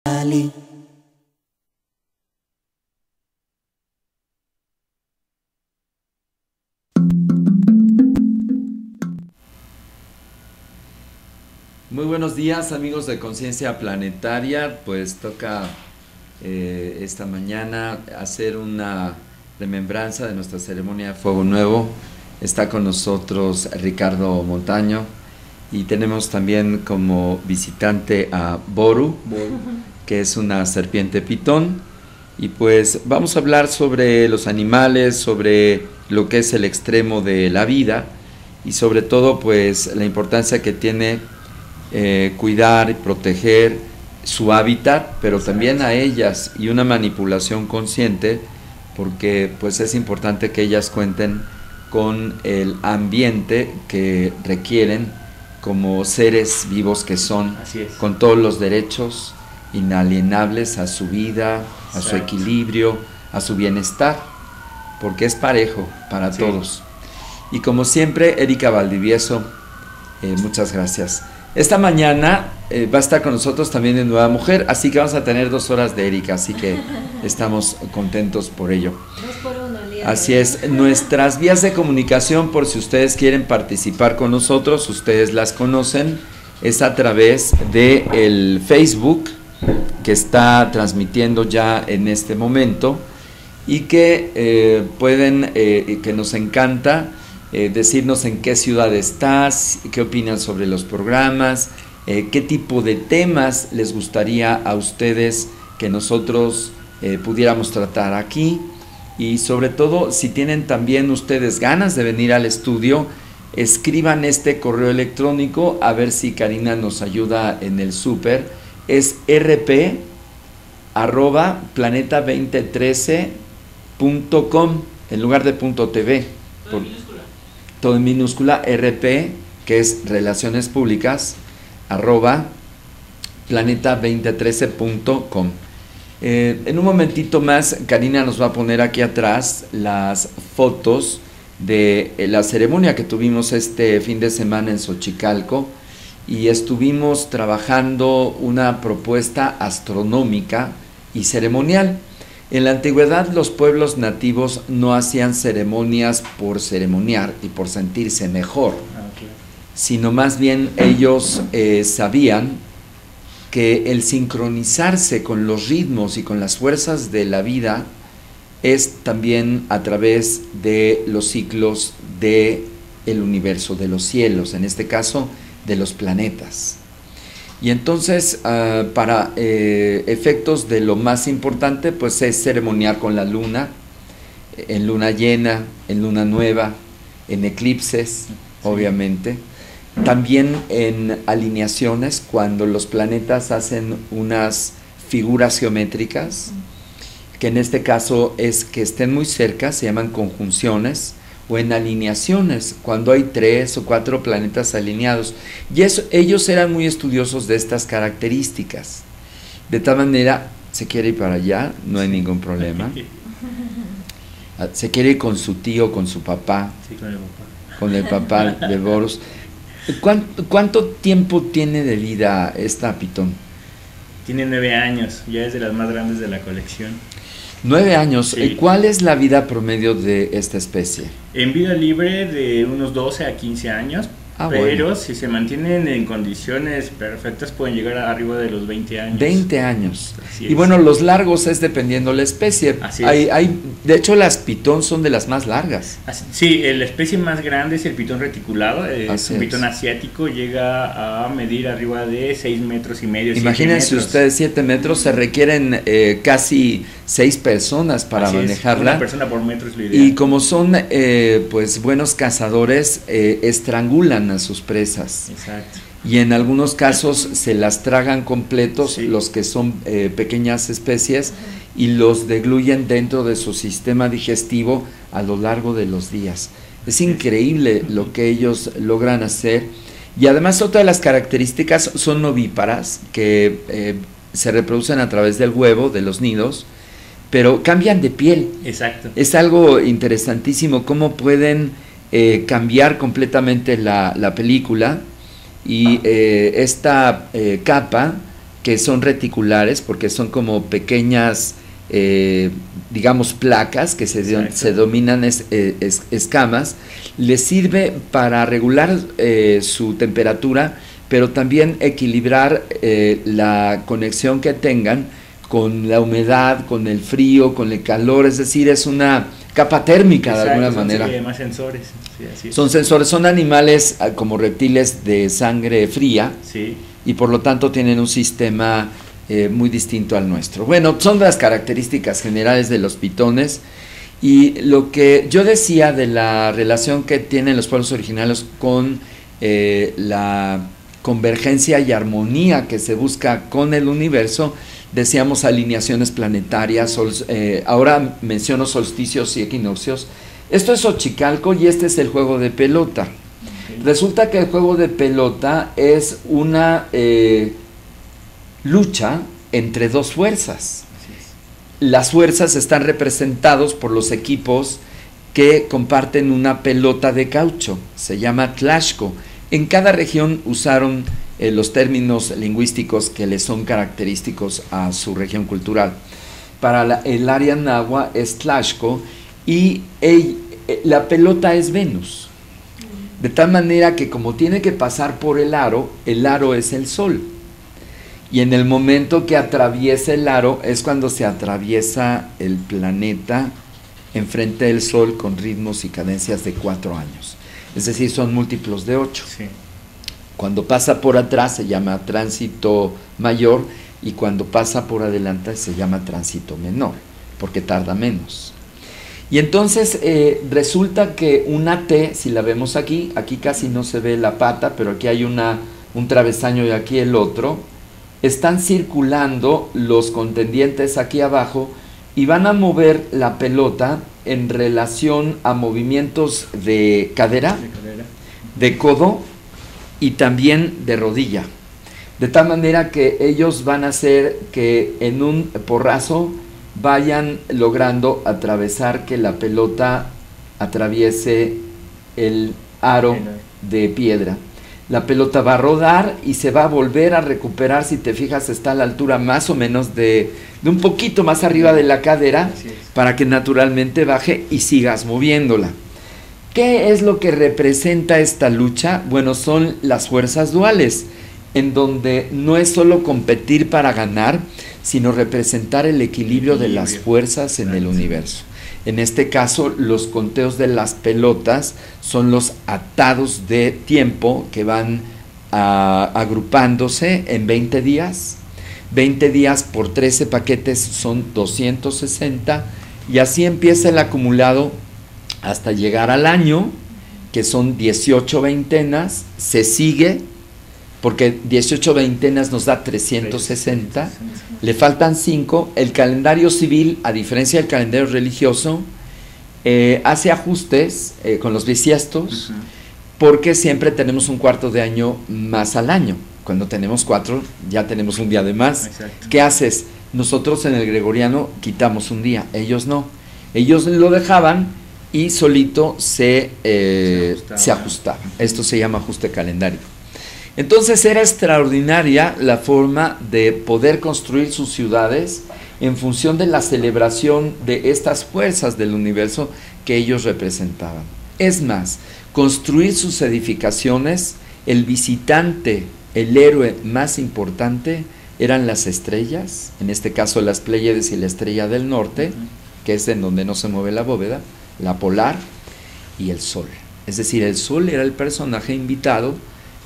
Ali. Muy buenos días, amigos de Conciencia Planetaria. Pues toca esta mañana hacer una remembranza de nuestra ceremonia de Fuego Nuevo. Está con nosotros Ricardo Montaño y tenemos también como visitante a Boru, que es una serpiente pitón. Y pues vamos a hablar sobre los animales, sobre lo que es el extremo de la vida y sobre todo pues la importancia que tiene cuidar y proteger su hábitat, pero también a ellas, y una manipulación consciente, porque pues es importante que ellas cuenten con el ambiente que requieren como seres vivos que son, con todos los derechos inalienables a su vida, a su equilibrio, a su bienestar, porque es parejo para todos. Y como siempre, Erika Valdivieso, muchas gracias. Esta mañana va a estar con nosotros también en Nueva Mujer, así que vamos a tener 2 horas de Erika, así que estamos contentos por ello. 2 por 1, así es, nuestras vías de comunicación, por si ustedes quieren participar con nosotros, ustedes las conocen, es a través de el Facebook, que está transmitiendo ya en este momento, y que pueden, que nos encanta, decirnos en qué ciudad estás, qué opinan sobre los programas, qué tipo de temas les gustaría a ustedes que nosotros pudiéramos tratar aquí, y sobre todo si tienen también ustedes ganas de venir al estudio, escriban este correo electrónico, a ver si Karina nos ayuda en el súper, es rp@planeta2013.com en lugar de .tv. Todo en minúscula, rp, que es Relaciones Públicas, @planeta2013.com. En un momentito más, Karina nos va a poner aquí atrás las fotos de la ceremonia que tuvimos este fin de semana en Xochicalco, y estuvimos trabajando una propuesta astronómica y ceremonial. En la antigüedad los pueblos nativos no hacían ceremonias por ceremoniar y por sentirse mejor, sino más bien ellos sabían que el sincronizarse con los ritmos y con las fuerzas de la vida es también a través de los ciclos del universo, de los cielos, en este caso de los planetas. Y entonces para efectos de lo más importante pues es ceremoniar con la luna, en luna llena, en luna nueva, en eclipses, obviamente, también en alineaciones, cuando los planetas hacen unas figuras geométricas, que en este caso es que estén muy cerca, se llaman conjunciones, o en alineaciones, cuando hay 3 o 4 planetas alineados. Y ellos eran muy estudiosos de estas características. De tal manera, se quiere ir para allá, no hay ningún problema. Se quiere ir con su tío, con su papá, con el papá de Boros. ¿Cuánto tiempo tiene de vida esta pitón? Tiene 9 años, ya es de las más grandes de la colección. 9 años. Sí. ¿Cuál es la vida promedio de esta especie? En vida libre de unos 12 a 15 años, pero bueno, si se mantienen en condiciones perfectas pueden llegar a arriba de los 20 años. 20 años. Así y es. bueno, los largos es dependiendo la especie. Así es. De hecho, las pitón son de las más largas. Sí, la especie más grande es el pitón reticulado. Así un pitón es. asiático llega a medir arriba de 6 metros y medio. Imagínense 7 metros. ustedes, 7 metros, se requieren casi 6 personas para Así es, manejarla. una persona por metro es lo ideal. Y como son pues buenos cazadores, estrangulan a sus presas. Exacto. Y en algunos casos se las tragan completos, Sí. los que son pequeñas especies, y los degluyen dentro de su sistema digestivo a lo largo de los días. Es increíble lo que ellos logran hacer. Y además otra de las características son ovíparas, que se reproducen a través del huevo, de los nidos, pero cambian de piel. Exacto. Es algo interesantísimo cómo pueden cambiar completamente la película, y esta capa que son reticulares, porque son como pequeñas, digamos, placas que se dominan escamas. Les sirve para regular su temperatura, pero también equilibrar la conexión que tengan con la humedad, con el frío, con el calor, es decir, es una capa térmica de alguna manera. Sí, más sensores. Sí, así es. Son sensores, son animales como reptiles de sangre fría, sí, y por lo tanto tienen un sistema muy distinto al nuestro. Bueno, son las características generales de los pitones, y lo que yo decía de la relación que tienen los pueblos originarios con la convergencia y armonía que se busca con el universo. Decíamos alineaciones planetarias, ahora menciono solsticios y equinoccios. Esto es Xochicalco y este es el juego de pelota. Okay. Resulta que el juego de pelota es una lucha entre dos fuerzas. Las fuerzas están representados por los equipos que comparten una pelota de caucho, se llama Tlaxco. En cada región usaron los términos lingüísticos que les son característicos a su región cultural. Para el área náhuatl es Tlaxco y la pelota es Venus. De tal manera que como tiene que pasar por el aro es el sol. Y en el momento que atraviesa el aro es cuando se atraviesa el planeta enfrente del sol con ritmos y cadencias de 4 años. Es decir, son múltiplos de 8. Sí. Cuando pasa por atrás se llama tránsito mayor y cuando pasa por adelante se llama tránsito menor, porque tarda menos. Y entonces resulta que una T, si la vemos aquí casi no se ve la pata, pero aquí hay un travesaño y aquí el otro, están circulando los contendientes aquí abajo y van a mover la pelota en relación a movimientos de cadera, de codo y también de rodilla, de tal manera que ellos van a hacer que en un porrazo vayan logrando atravesar, que la pelota atraviese el aro de piedra. La pelota va a rodar y se va a volver a recuperar, si te fijas está a la altura más o menos de un poquito más arriba de la cadera, para que naturalmente baje y sigas moviéndola. ¿Qué es lo que representa esta lucha? Bueno, son las fuerzas duales, en donde no es solo competir para ganar, sino representar el equilibrio de las fuerzas en el universo. En este caso, los conteos de las pelotas son los atados de tiempo que van agrupándose en 20 días. 20 días por 13 paquetes son 260, y así empieza el acumulado hasta llegar al año, que son 18 veintenas, se sigue, porque 18 veintenas nos da 360, le faltan 5, el calendario civil, a diferencia del calendario religioso, hace ajustes con los bisiestos, porque siempre tenemos un cuarto de año más al año. Cuando tenemos 4, ya tenemos un día de más. Exacto. ¿Qué haces? Nosotros en el gregoriano quitamos un día, ellos no. Ellos lo dejaban y solito se ajustaba. Esto se llama ajuste calendario. Entonces era extraordinaria la forma de poder construir sus ciudades en función de la celebración de estas fuerzas del universo que ellos representaban. Es más, construir sus edificaciones, el visitante, el héroe más importante eran las estrellas, en este caso las Pléyades y la estrella del norte, que es en donde no se mueve la bóveda, la polar, y el sol. Es decir, el sol era el personaje invitado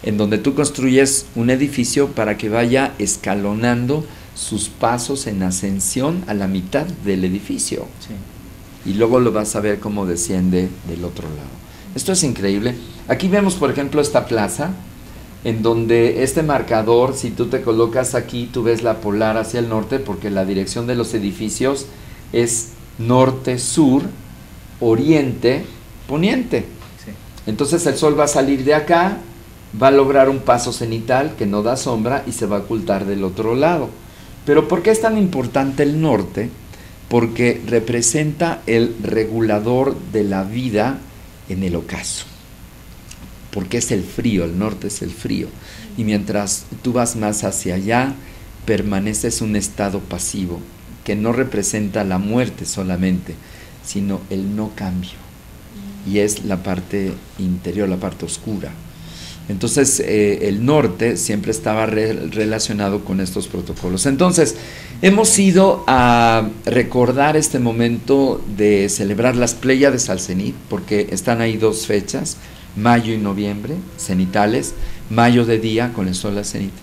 en donde tú construyes un edificio para que vaya escalonando sus pasos en ascensión a la mitad del edificio. Sí. Y luego lo vas a ver cómo desciende del otro lado. Esto es increíble. Aquí vemos, por ejemplo, esta plaza, en donde este marcador, si tú te colocas aquí, tú ves la polar hacia el norte, porque la dirección de los edificios es norte-sur, oriente-poniente. Sí. Entonces el sol va a salir de acá, va a lograr un paso cenital que no da sombra y se va a ocultar del otro lado. Pero ¿por qué es tan importante el norte? Porque representa el regulador de la vida en el ocaso. Porque es el frío, el norte es el frío. Y mientras tú vas más hacia allá, permanece es un estado pasivo, que no representa la muerte solamente, sino el no cambio, y es la parte interior, la parte oscura. Entonces el norte siempre estaba relacionado con estos protocolos. Entonces hemos ido a recordar este momento de celebrar las Pléyades al cenit, porque están ahí 2 fechas, mayo y noviembre, cenitales, mayo de día con el sol al cenit,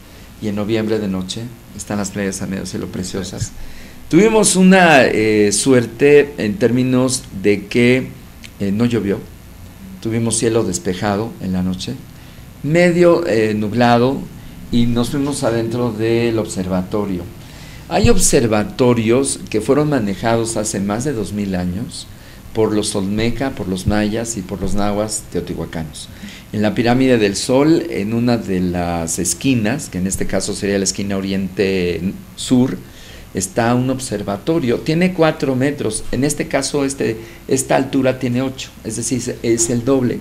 y en noviembre de noche están las Pléyades a medio cielo preciosas. Tuvimos una suerte en términos de que no llovió, tuvimos cielo despejado en la noche, medio nublado, y nos fuimos adentro del observatorio. Hay observatorios que fueron manejados hace más de 2000 años por los olmeca, por los mayas y por los nahuas teotihuacanos. En la pirámide del Sol, en una de las esquinas, que en este caso sería la esquina oriente-sur, está un observatorio. Tiene 4 metros, en este caso esta altura tiene 8, es decir, es el doble.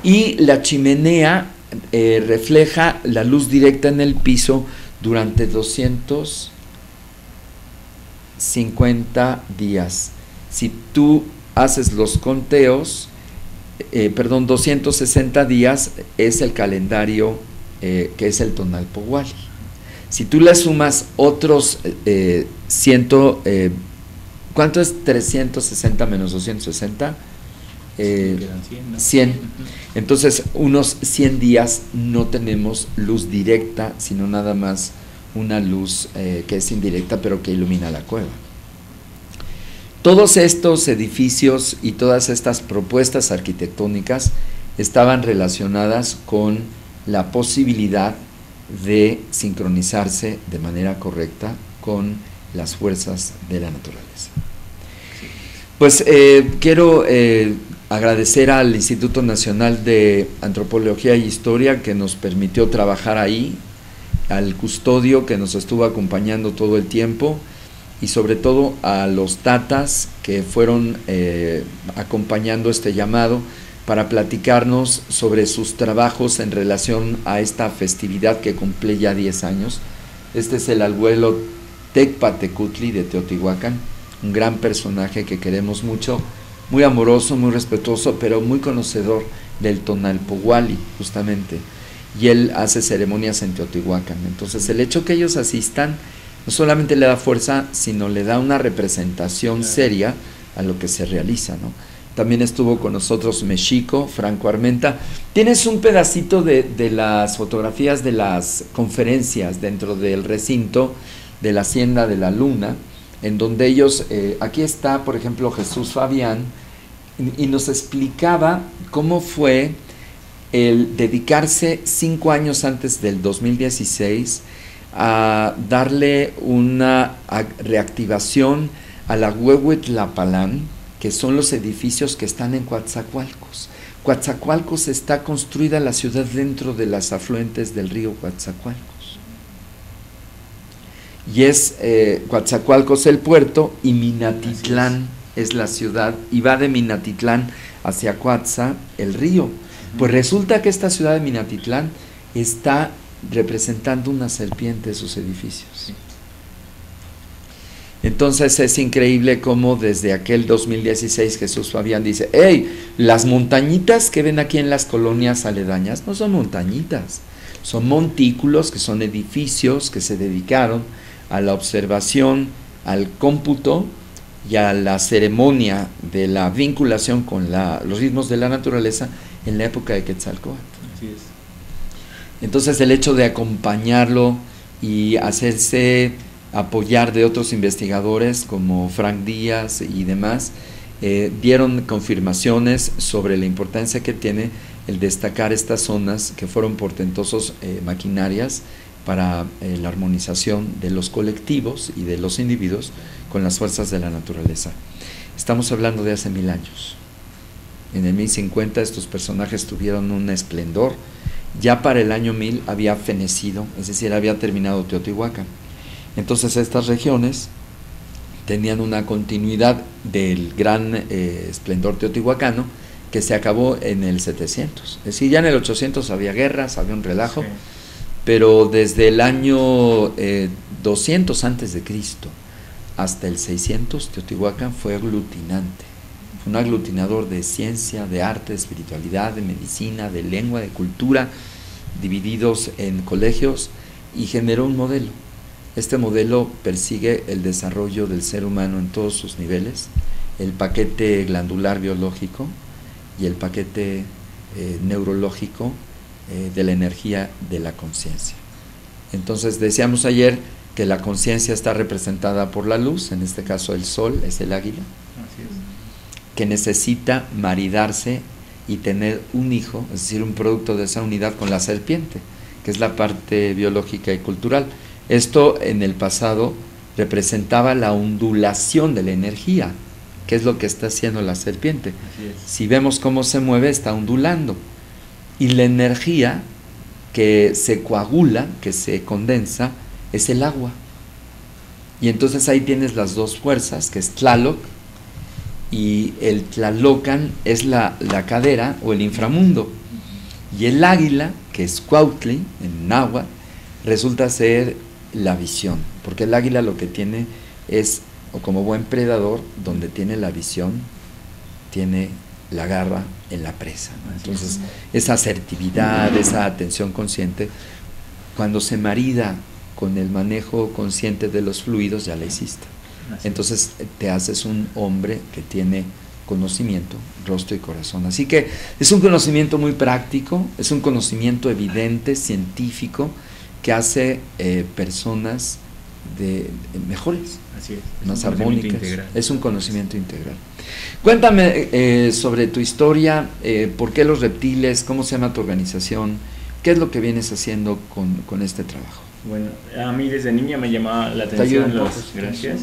Y la chimenea refleja la luz directa en el piso durante 250 días. Si tú haces los conteos, 260 días es el calendario que es el Tonalpohualli. Si tú le sumas otros ¿cuánto es 360 menos 260? 100. Entonces, unos 100 días no tenemos luz directa, sino nada más una luz que es indirecta, pero que ilumina la cueva. Todos estos edificios y todas estas propuestas arquitectónicas estaban relacionadas con la posibilidad de sincronizarse de manera correcta con las fuerzas de la naturaleza. Pues quiero agradecer al Instituto Nacional de Antropología y Historia que nos permitió trabajar ahí, al custodio que nos estuvo acompañando todo el tiempo, y sobre todo a los tatas que fueron acompañando este llamado para platicarnos sobre sus trabajos en relación a esta festividad que cumple ya 10 años. Este es el abuelo Tecpatecutli de Teotihuacán, un gran personaje que queremos mucho, muy amoroso, muy respetuoso, pero muy conocedor del Tonalpohualli, justamente, y él hace ceremonias en Teotihuacán. Entonces el hecho que ellos asistan no solamente le da fuerza, sino le da una representación seria a lo que se realiza, ¿no? También estuvo con nosotros Mexico, Franco Armenta. Tienes un pedacito de las fotografías de las conferencias dentro del recinto de la Hacienda de la Luna, en donde ellos, aquí está, por ejemplo, Jesús Fabián, y nos explicaba cómo fue el dedicarse 5 años antes del 2016 a darle una reactivación a la Huehuetlapalán, que son los edificios que están en Coatzacoalcos. Coatzacoalcos está construida la ciudad dentro de las afluentes del río Coatzacoalcos. Y es Coatzacoalcos el puerto y Minatitlán es la ciudad, y va de Minatitlán hacia Coatza el río. Pues resulta que esta ciudad de Minatitlán está representando una serpiente en sus edificios. Entonces es increíble cómo desde aquel 2016 Jesús Fabián dice: hey, las montañitas que ven aquí en las colonias aledañas no son montañitas, son montículos, que son edificios que se dedicaron a la observación, al cómputo y a la ceremonia de la vinculación con los ritmos de la naturaleza en la época de Quetzalcóatl. Así es. Entonces el hecho de acompañarlo y hacerse apoyar de otros investigadores como Frank Díaz y demás, dieron confirmaciones sobre la importancia que tiene el destacar estas zonas que fueron portentosos maquinarias para la armonización de los colectivos y de los individuos con las fuerzas de la naturaleza. Estamos hablando de hace 1000 años. En el 1050 estos personajes tuvieron un esplendor. Ya para el año 1000 había fenecido, es decir, había terminado Teotihuacán. Entonces estas regiones tenían una continuidad del gran esplendor teotihuacano que se acabó en el 700. Es decir, ya en el 800 había guerras, había un relajo, pero desde el año 200 antes de Cristo hasta el 600, Teotihuacán fue aglutinante. Fue un aglutinador de ciencia, de arte, de espiritualidad, de medicina, de lengua, de cultura, divididos en colegios, y generó un modelo. Este modelo persigue el desarrollo del ser humano en todos sus niveles, el paquete glandular biológico y el paquete neurológico de la energía de la conciencia. Entonces decíamos ayer que la conciencia está representada por la luz, en este caso el sol es el águila, que necesita maridarse y tener un hijo, es decir, un producto de esa unidad con la serpiente, que es la parte biológica y cultural. Esto en el pasado representaba la ondulación de la energía, que es lo que está haciendo la serpiente. Si vemos cómo se mueve, está ondulando. Y la energía que se coagula, que se condensa, es el agua. Y entonces ahí tienes las dos fuerzas, que es Tlaloc, y el Tlalocan es la cadera o el inframundo. Y el águila, que es Cuautli, en náhuatl, resulta ser la visión, porque el águila lo que tiene es, o como buen predador, donde tiene la visión, tiene la garra en la presa, ¿no? Entonces, esa asertividad, esa atención consciente, cuando se marida con el manejo consciente de los fluidos, ya la hiciste. Entonces te haces un hombre que tiene conocimiento, rostro y corazón. Así que es un conocimiento muy práctico, es un conocimiento evidente, científico, que hace personas mejores, así es, más armónicas. Es un conocimiento integral. Cuéntame sobre tu historia, por qué los reptiles, cómo se llama tu organización, qué es lo que vienes haciendo con este trabajo. Bueno, a mí desde niña me llamaba la atención gracias.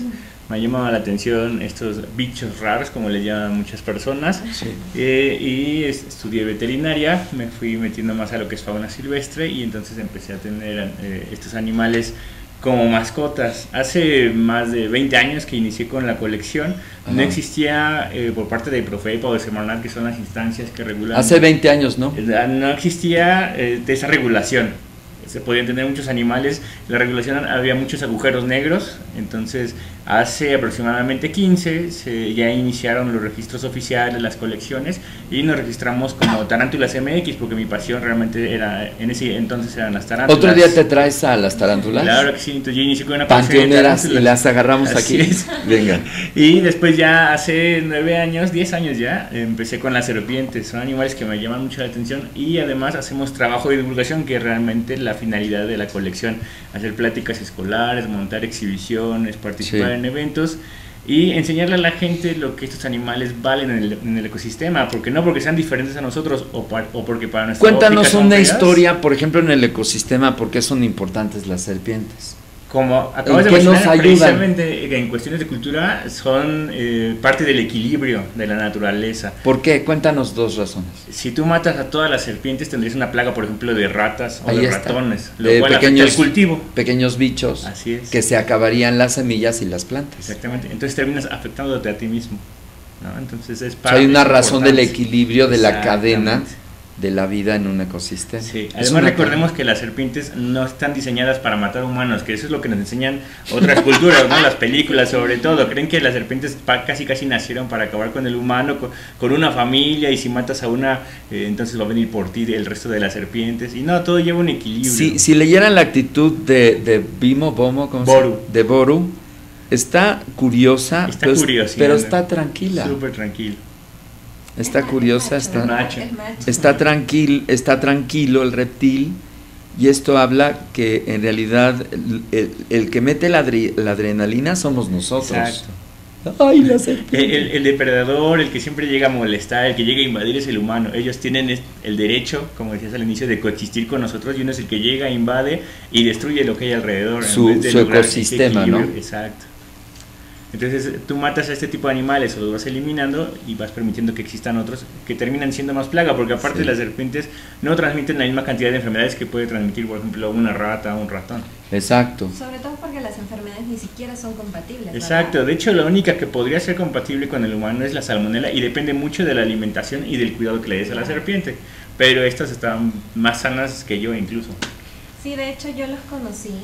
Me llamaba la atención estos bichos raros, como les llaman muchas personas, sí. Y estudié veterinaria, me fui metiendo más a lo que es fauna silvestre y entonces empecé a tener estos animales como mascotas. Hace más de 20 años que inicié con la colección. Ajá. No existía por parte de Profepa o de Semarnat, que son las instancias que regulan. Hace 20 años, ¿no? No existía de esa regulación. Se podían tener muchos animales, la regulación había muchos agujeros negros, entonces hace aproximadamente 15 ya iniciaron los registros oficiales, las colecciones, y nos registramos como Tarántulas MX, porque mi pasión realmente era, en ese entonces eran las tarántulas. ¿Otro día te traes a las tarántulas? Claro que sí, entonces yo inicié con una pasión de tarántulas. Y las agarramos así aquí. Es. Venga. Y después ya hace 9 años, 10 años ya, empecé con las serpientes. Son animales que me llaman mucho la atención y además hacemos trabajo de divulgación, que realmente la finalidad de la colección, hacer pláticas escolares, montar exhibiciones, participar en eventos y enseñarle a la gente lo que estos animales valen en el ecosistema, porque no porque sean diferentes a nosotros o porque para nuestra Cuéntanos una historia, por ejemplo, en el ecosistema, ¿por qué son importantes las serpientes? Como acabas de mencionar, precisamente en cuestiones de cultura son parte del equilibrio de la naturaleza. ¿Por qué? Cuéntanos 2 razones. Si tú matas a todas las serpientes, tendrías una plaga, por ejemplo, de ratas o de ratones, lo cual pequeños, afecta el cultivo. Pequeños bichos. Así es. Que se acabarían las semillas y las plantas. Exactamente. Entonces terminas afectándote a ti mismo, ¿no? Entonces es parte. Hay una razón del equilibrio de la cadena de la vida en un ecosistema. Sí. Además recordemos que las serpientes no están diseñadas para matar humanos, que eso es lo que nos enseñan otras culturas, ¿no? Las películas sobre todo, creen que las serpientes casi nacieron para acabar con el humano, con una familia, y si matas a una, entonces va a venir por ti el resto de las serpientes, y no, todo lleva un equilibrio. Si leyeran la actitud de Boru. De Boru, está curiosa, pero está tranquila. Súper tranquila. Está curiosa, está tranquilo el reptil, y esto habla que en realidad el que mete la adrenalina somos nosotros. Exacto. Ay, la serpiente. El depredador, el que siempre llega a molestar, el que llega a invadir es el humano. Ellos tienen el derecho, como decías al inicio, de coexistir con nosotros, y uno es el que llega, invade y destruye lo que hay alrededor. Su ecosistema, ¿no? Exacto. Entonces tú matas a este tipo de animales o los vas eliminando y vas permitiendo que existan otros que terminan siendo más plaga, porque aparte las serpientes no transmiten la misma cantidad de enfermedades que puede transmitir, por ejemplo, una rata o un ratón. Exacto. Sobre todo porque las enfermedades ni siquiera son compatibles. Exacto, ¿verdad? De hecho la única que podría ser compatible con el humano es la salmonela, y depende mucho de la alimentación y del cuidado que le des a la serpiente, pero estas están más sanas que yo incluso. Sí, de hecho yo los conocí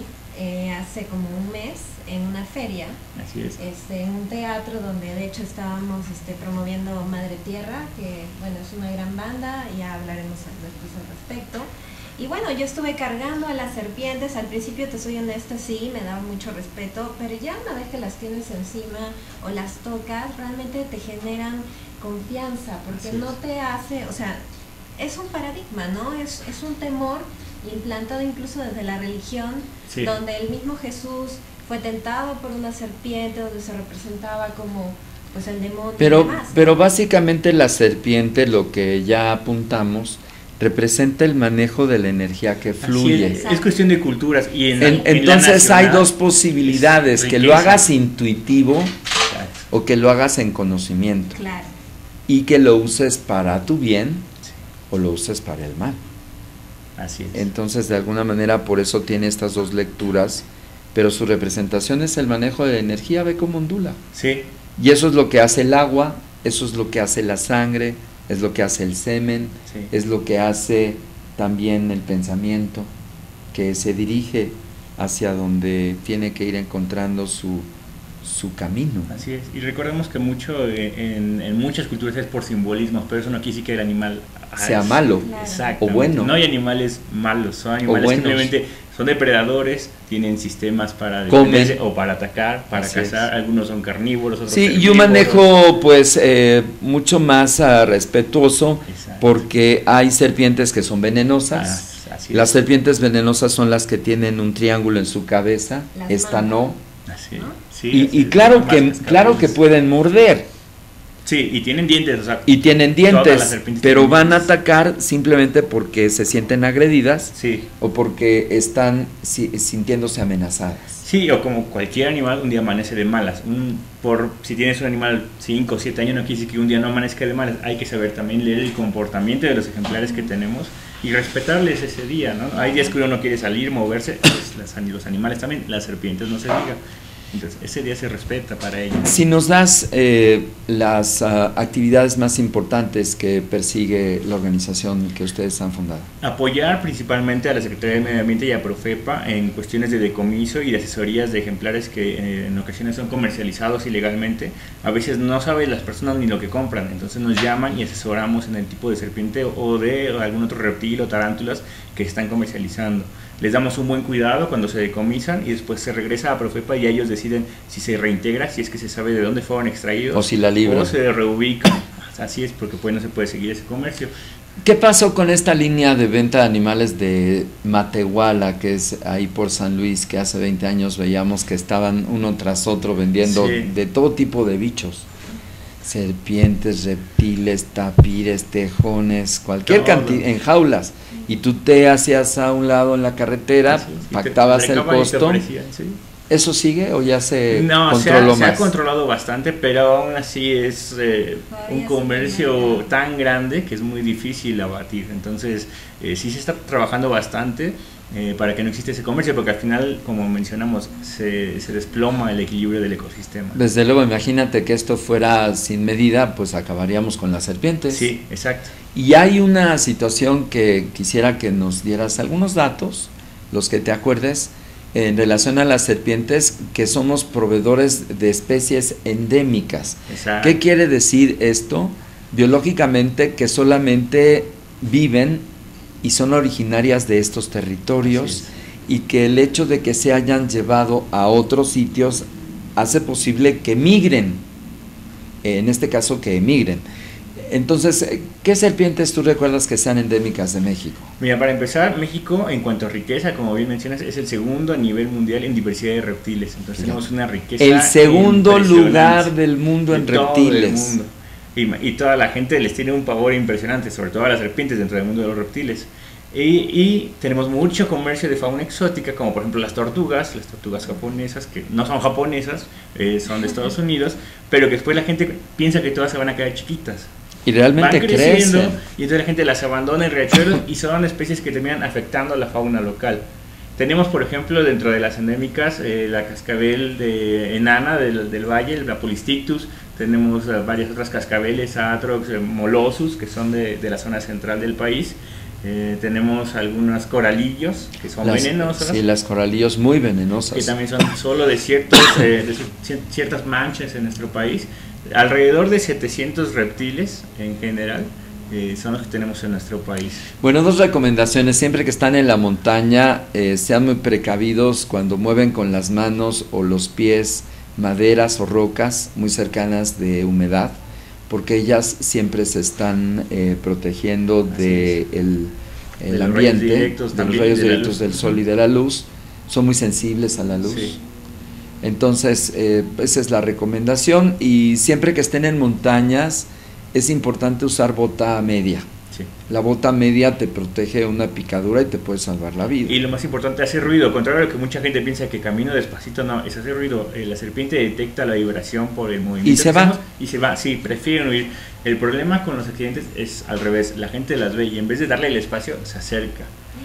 hace como un mes en una feria. Así es. En un teatro donde de hecho estábamos promoviendo Madre Tierra, que bueno, es una gran banda, ya hablaremos después al respecto. Y bueno, yo estuve cargando a las serpientes, al principio te soy honesta, sí, me daba mucho respeto, pero ya una vez que las tienes encima o las tocas, realmente te generan confianza, porque no te hace, o sea, es un paradigma, ¿no? Es un temor implantado incluso desde la religión, sí, donde el mismo Jesús fue tentado por una serpiente, donde se representaba como pues el demonio. Pero básicamente la serpiente, lo que ya apuntamos, representa el manejo de la energía que fluye. Es cuestión de culturas. Y entonces hay dos posibilidades, que lo hagas intuitivo, claro, o que lo hagas en conocimiento. Claro. Y que lo uses para tu bien, sí, o lo uses para el mal. Así es. Entonces, de alguna manera, por eso tiene estas dos lecturas, pero su representación es el manejo de la energía, ve cómo ondula. Sí. Y eso es lo que hace el agua, eso es lo que hace la sangre, es lo que hace el semen, sí, es lo que hace también el pensamiento, que se dirige hacia donde tiene que ir encontrando su camino. Así es, y recordemos que mucho en muchas culturas es por simbolismos, pero eso no quiere decir que el animal sea malo, claro, o bueno. No hay animales malos, son animales que simplemente son depredadores, tienen sistemas para defenderse o para atacar, para así cazar, algunos son carnívoros, otros sí, y un manejo pues mucho más respetuoso, exacto, porque hay serpientes que son venenosas. Las serpientes venenosas son las que tienen un triángulo en su cabeza, esta no. Así, sí, y claro que pueden morder. Sí, y tienen dientes, o sea, pero van a atacar simplemente porque se sienten agredidas, sí, o porque están sintiéndose amenazadas. Sí, o como cualquier animal, un día amanece de malas. Si tienes un animal 5 o 7 años, no quiere decir que un día no amanezca de malas. Hay que saber también leer el comportamiento de los ejemplares que tenemos y respetarles ese día, ¿no? Hay días que uno no quiere salir, moverse, pues los animales también, las serpientes no se diga. Entonces, ese día se respeta para ellos. Si nos das las actividades más importantes que persigue la organización que ustedes han fundado. Apoyar principalmente a la Secretaría de Medio Ambiente y a Profepa en cuestiones de decomiso y de asesorías de ejemplares que en ocasiones son comercializados ilegalmente. A veces no saben las personas ni lo que compran, entonces nos llaman y asesoramos en el tipo de serpiente o de algún otro reptil o tarántulas que están comercializando. Les damos un buen cuidado cuando se decomisan y después se regresa a Profepa y ellos deciden si se reintegra, si es que se sabe de dónde fueron extraídos, o si la libran, o se reubican. Así es, porque pues no se puede seguir ese comercio. ¿Qué pasó con esta línea de venta de animales de Matehuala, que es ahí por San Luis, que hace 20 años veíamos que estaban uno tras otro vendiendo, sí, de todo tipo de bichos? Serpientes, reptiles, tapires, tejones, cualquier cantidad, en jaulas. Y tú te hacías a un lado en la carretera, sí, pactabas el costo. Sí. ¿Eso sigue o ya se controló más? Se ha controlado bastante, pero aún así es un comercio tan grande que es muy difícil abatir. Entonces, sí se está trabajando bastante para que no exista ese comercio, porque al final, como mencionamos, se desploma el equilibrio del ecosistema. Desde luego, imagínate que esto fuera sin medida, pues acabaríamos con las serpientes. Sí, exacto. Y hay una situación que quisiera que nos dieras algunos datos, los que te acuerdes, en relación a las serpientes, que somos proveedores de especies endémicas. Exacto. ¿Qué quiere decir esto? Biológicamente, que solamente viven y son originarias de estos territorios, y que el hecho de que se hayan llevado a otros sitios hace posible que migren, en este caso que emigren. Entonces, ¿qué serpientes tú recuerdas que sean endémicas de México? Mira, para empezar, México en cuanto a riqueza, como bien mencionas, es el segundo a nivel mundial en diversidad de reptiles. Entonces tenemos una riqueza. El segundo lugar del mundo en reptiles. Y toda la gente les tiene un pavor impresionante, sobre todo a las serpientes dentro del mundo de los reptiles. Y tenemos mucho comercio de fauna exótica, como por ejemplo las tortugas japonesas, que no son japonesas, son de Estados Unidos, pero que después la gente piensa que todas se van a quedar chiquitas. Y realmente van creciendo, crecen. Y entonces la gente las abandona en riachuelos y son especies que terminan afectando a la fauna local. Tenemos, por ejemplo, dentro de las endémicas, la cascabel enana del valle, la Polistictus. Tenemos varias otras cascabeles, Atrox, Molossus, que son de la zona central del país. tenemos algunos coralillos que son venenosos. Sí, las coralillos muy venenosas. Que también son solo de ciertas manchas en nuestro país. Alrededor de 700 reptiles en general son los que tenemos en nuestro país. Bueno, 2 recomendaciones. Siempre que están en la montaña, sean muy precavidos cuando mueven con las manos o los pies maderas o rocas muy cercanas de humedad, porque ellas siempre se están protegiendo de el ambiente, de los rayos directos del sol y de la luz. Son muy sensibles a la luz. Sí. Entonces, esa es la recomendación. Y siempre que estén en montañas, es importante usar bota media. Sí. La bota media te protege de una picadura y te puede salvar la vida. Y lo más importante, hace ruido. Contrario a lo que mucha gente piensa que camino despacito, no, es hacer ruido. La serpiente detecta la vibración por el movimiento. ¿Y se va? Y se va, sí, prefieren huir. El problema con los accidentes es al revés. La gente las ve y en vez de darle el espacio, se acerca.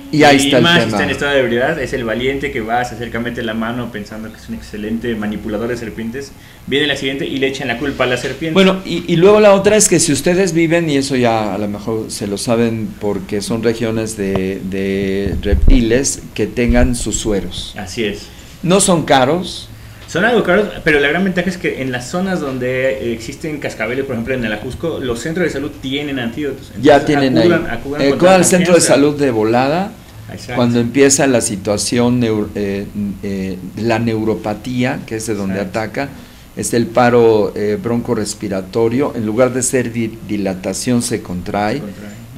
Y ahí está el tema. Y más si está en estado de ebriedad, es el valiente que va, se acerca, mete la mano pensando que es un excelente manipulador de serpientes. Viene el accidente y le echan la culpa a la serpiente. Bueno, y luego la otra es que si ustedes viven, y eso ya a lo mejor se lo saben porque son regiones de reptiles, que tengan sus sueros. Así es. No son caros. Son algo caros, pero la gran ventaja es que en las zonas donde existen cascabeles, por ejemplo en el Ajusco, los centros de salud tienen antídotos. Entonces, ya tienen acudan al centro de salud de volada. Exacto. Cuando empieza la situación, la neuropatía, que es de donde ataca, es el paro broncorespiratorio. En lugar de ser dilatación, se contrae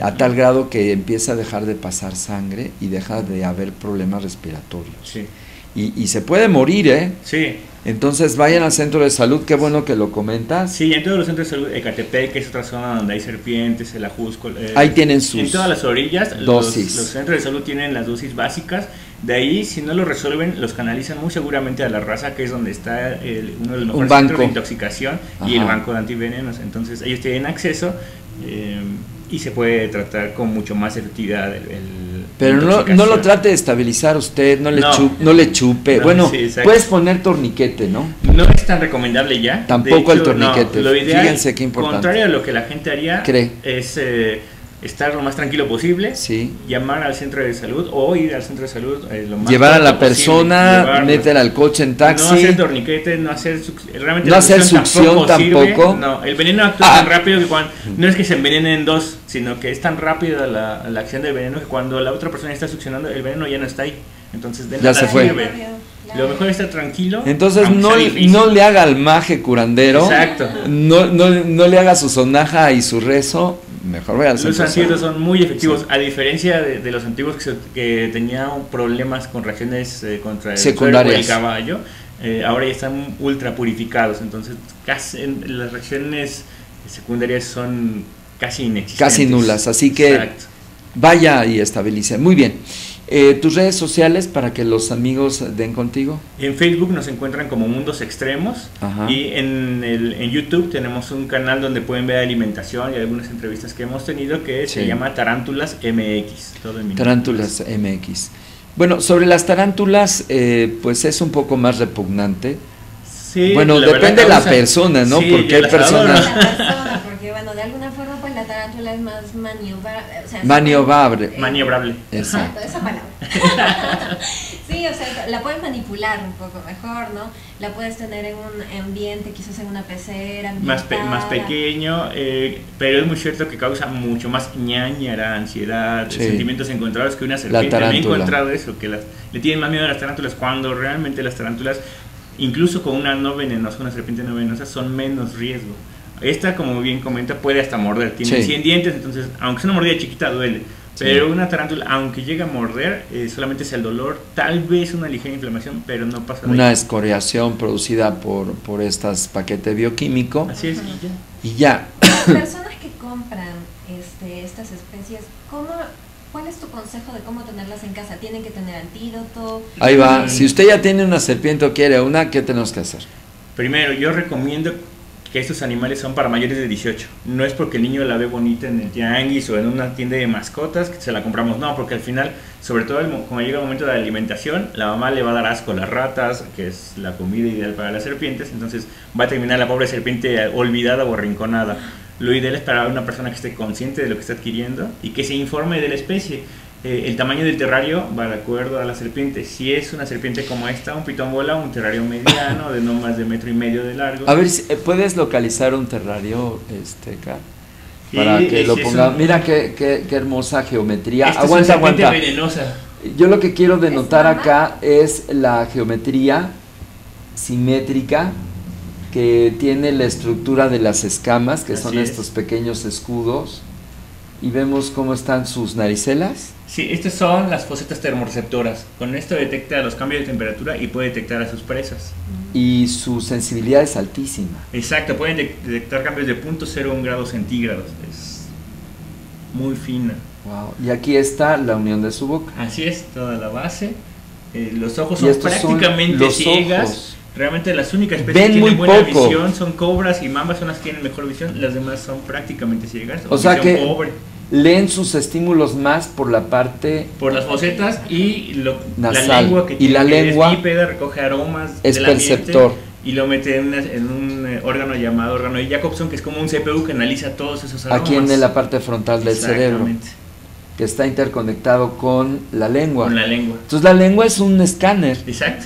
a tal grado que empieza a dejar de pasar sangre y deja de haber problemas respiratorios. Sí. Y se puede morir, ¿eh? Sí. Entonces vayan al centro de salud, qué bueno que lo comentas. Sí, en todos los centros de salud, Ecatepec, que es otra zona donde hay serpientes, el Ajusco. Ahí tienen sus en todas las orillas, dosis. Los centros de salud tienen las dosis básicas. De ahí, si no lo resuelven, los canalizan muy seguramente a la raza, que es donde está uno de los mejores centros de intoxicación. Ajá. Y el banco de antivenenos. Entonces ellos tienen acceso y se puede tratar con mucho más efectividad pero no lo trate de estabilizar usted, no le chupe. No, bueno, sí, puedes poner torniquete, ¿no? No es tan recomendable ya. Tampoco el torniquete. Lo ideal, fíjense qué importante. Contrario a lo que la gente haría, es estar lo más tranquilo posible, llamar al centro de salud o ir al centro de salud lo más llevar a la persona, meter al coche en taxi, no hacer torniquete, no hacer realmente no hacer succión tampoco. No, el veneno actúa tan rápido que cuando no es que se envenenen dos, sino que es tan rápida la acción del veneno que cuando la otra persona está succionando, el veneno ya no está ahí. Entonces ya se fue. Lo mejor es estar tranquilo. Entonces no le haga al maje curandero. Exacto. No le haga su sonaja y su rezo. Mejor vaya al centro. Los antídotos son muy efectivos, a diferencia de los antiguos que tenían problemas con reacciones contra el secundarias y el caballo. Ahora ya están ultra purificados, entonces las reacciones secundarias son casi inexistentes. Casi nulas, así que vaya y estabilice. Muy bien. ¿Tus redes sociales para que los amigos den contigo? En Facebook nos encuentran como Mundos Extremos. Ajá. Y en YouTube tenemos un canal donde pueden ver alimentación y algunas entrevistas que hemos tenido que se llama Tarántulas MX. Todo en Tarántulas MX. Bueno, sobre las tarántulas, pues es un poco más repugnante. Sí, bueno, depende de la persona, ¿no? Sí, porque hay personas... Porque, bueno, de alguna forma, pues la tarántula es más maniobrable. Exacto, esa palabra. Sí, o sea, la puedes manipular un poco mejor, ¿no? La puedes tener en un ambiente, quizás en una pecera. Más pequeño, pero es muy cierto que causa mucho más ñañara, ansiedad, sentimientos encontrados que una serpiente. Me he encontrado eso, que le tienen más miedo a las tarántulas cuando realmente las tarántulas, incluso con una serpiente no venenosa, son menos riesgo. Esta, como bien comenta, puede hasta morder. Tiene 100 dientes, entonces, aunque sea una mordida chiquita, duele. Pero una tarántula, aunque llegue a morder, solamente es el dolor, tal vez una ligera inflamación, pero no pasa nada. Una escoriación producida por estas paquete bioquímico. Así es, y ya. Las personas que compran estas especies, ¿cuál es tu consejo de cómo tenerlas en casa? ¿Tienen que tener antídoto? Ahí va. Si usted ya tiene una serpiente o quiere una, ¿qué tenemos que hacer? Primero, yo recomiendo que estos animales son para mayores de 18. No es porque el niño la ve bonita en el tianguis o en una tienda de mascotas que se la compramos, no, porque al final, sobre todo cuando llega el momento de la alimentación, la mamá le va a dar asco a las ratas, que es la comida ideal para las serpientes, entonces va a terminar la pobre serpiente olvidada o arrinconada. Lo ideal es para una persona que esté consciente de lo que está adquiriendo y que se informe de la especie. El tamaño del terrario va de acuerdo a la serpiente. Si es una serpiente como esta, un pitón bola, un terrario mediano de no más de 1,5 metros de largo. A ver, ¿puedes localizar un terrario, Car? Para que lo ponga. Mira qué hermosa geometría. Esta Aguanta, es una serpiente aguanta. venenosa. Yo lo que quiero denotar acá es la geometría simétrica que tiene la estructura de las escamas, que son estos pequeños escudos, y vemos cómo están sus naricelas. Sí, estas son las fosetas termorreceptoras. Con esto detecta los cambios de temperatura y puede detectar a sus presas. Y su sensibilidad es altísima. Exacto, pueden detectar cambios de 0.01 grados centígrados. Es muy fina. Wow. Y aquí está la unión de su boca. Así es, toda la base. Los ojos son prácticamente ciegas. Ojos. Realmente las únicas especies que tienen buena visión son cobras y mambas, son las que tienen mejor visión. Las demás son prácticamente ciegas. O sea que leen sus estímulos más por la parte... Por las fosetas y nasal. La lengua que y la lengua es bípeda, recoge aromas es del perceptor. Ambiente, y lo mete en un órgano llamado órgano de Jacobson, que es como un CPU que analiza todos esos aromas. Aquí en la parte frontal del cerebro, que está interconectado con la lengua. Con la lengua. Entonces la lengua es un escáner. Exacto.